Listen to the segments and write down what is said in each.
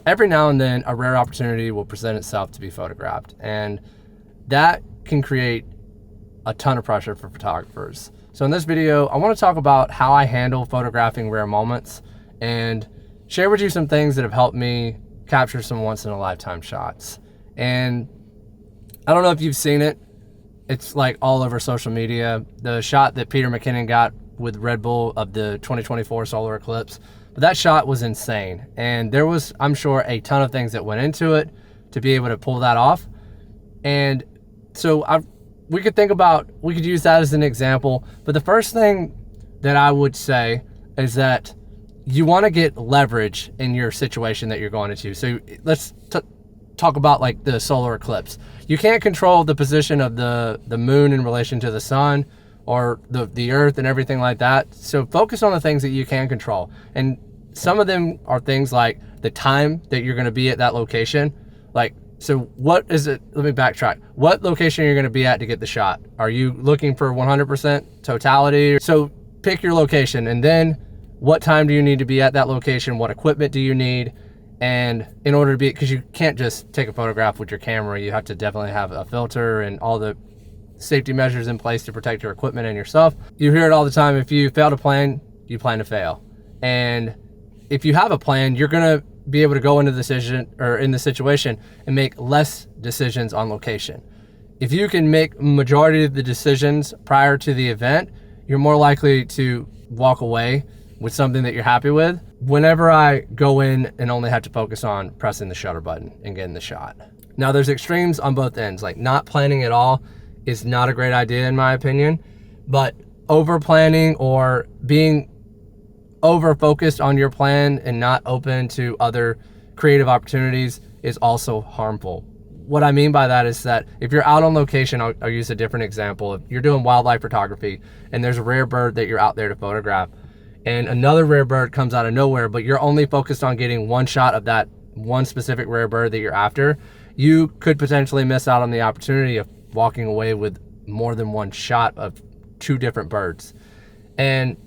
every now and then a rare opportunity will present itself to be photographed, and that can create a ton of pressure for photographers. So in this video, I want to talk about how I handle photographing rare moments and share with you some things that have helped me capture some once-in-a-lifetime shots. And I don't know if you've seen it. It's like all over social media. The shot that Peter McKinnon got with Red Bull of the 2024 solar eclipse. But that shot was insane. And there was, I'm sure, a ton of things that went into it to be able to pull that off. And so we could use that as an example. But the first thing that I would say is that you want to get leverage in your situation that you're going into. So let's talk about like the solar eclipse. You can't control the position of the moon in relation to the sun or the earth and everything like that. So focus on the things that you can control. And some of them are things like the time that you're going to be at that location. Like, so what is it? Let me backtrack. What location are you going to be at to get the shot? Are you looking for 100% totality? So pick your location, and then what time do you need to be at that location? What equipment do you need? And in order to be, because you can't just take a photograph with your camera, you have to definitely have a filter and all the safety measures in place to protect your equipment and yourself. You hear it all the time. If you fail to plan, you plan to fail. And if you have a plan, you're going to be able to go into the situation and make less decisions on location. If you can make majority of the decisions prior to the event, you're more likely to walk away with something that you're happy with. Whenever I go in and only have to focus on pressing the shutter button and getting the shot. Now there's extremes on both ends. Like not planning at all is not a great idea in my opinion, but over planning or being over focused on your plan and not open to other creative opportunities is also harmful. What I mean by that is that if you're out on location, I'll use a different example. If you're doing wildlife photography and there's a rare bird that you're out there to photograph, and another rare bird comes out of nowhere, but you're only focused on getting one shot of that one specific rare bird that you're after, you could potentially miss out on the opportunity of walking away with more than one shot of two different birds. And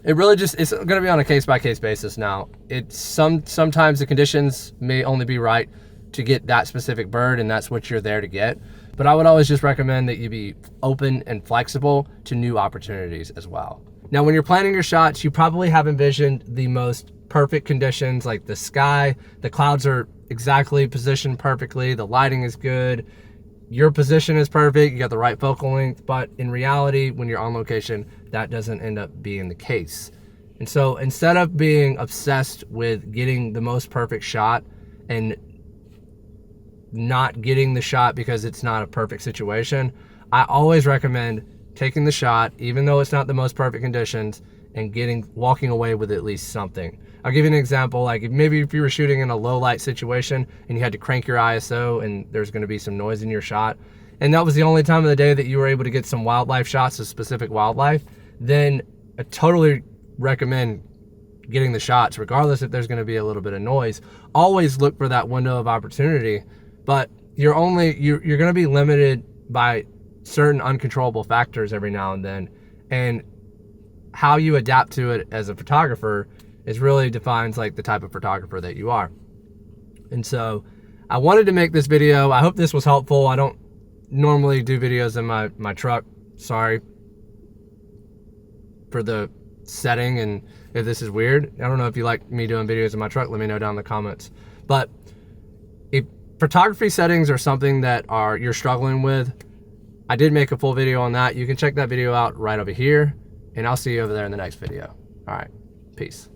it really it's going to be on a case-by-case basis now. Sometimes the conditions may only be right to get that specific bird, and that's what you're there to get. But I would always just recommend that you be open and flexible to new opportunities as well. Now, when you're planning your shots, you probably have envisioned the most perfect conditions, like the sky, the clouds are exactly positioned perfectly, the lighting is good, your position is perfect, you got the right focal length, but in reality, when you're on location, that doesn't end up being the case. And so instead of being obsessed with getting the most perfect shot and not getting the shot because it's not a perfect situation, I always recommend taking the shot, even though it's not the most perfect conditions, and walking away with at least something. I'll give you an example. Like if you were shooting in a low light situation and you had to crank your ISO and there's going to be some noise in your shot, and that was the only time of the day that you were able to get some wildlife shots of specific wildlife, then I totally recommend getting the shots, regardless if there's going to be a little bit of noise. Always look for that window of opportunity, but you're going to be limited by certain uncontrollable factors every now and then, and how you adapt to it as a photographer is really defines like the type of photographer that you are. And so I wanted to make this video. I hope this was helpful. I don't normally do videos in my truck. Sorry for the setting, and if this is weird, I don't know if you like me doing videos in my truck, let me know down in the comments. But if photography settings are something that you're struggling with, I did make a full video on that. You can check that video out right over here, and I'll see you over there in the next video. All right, peace.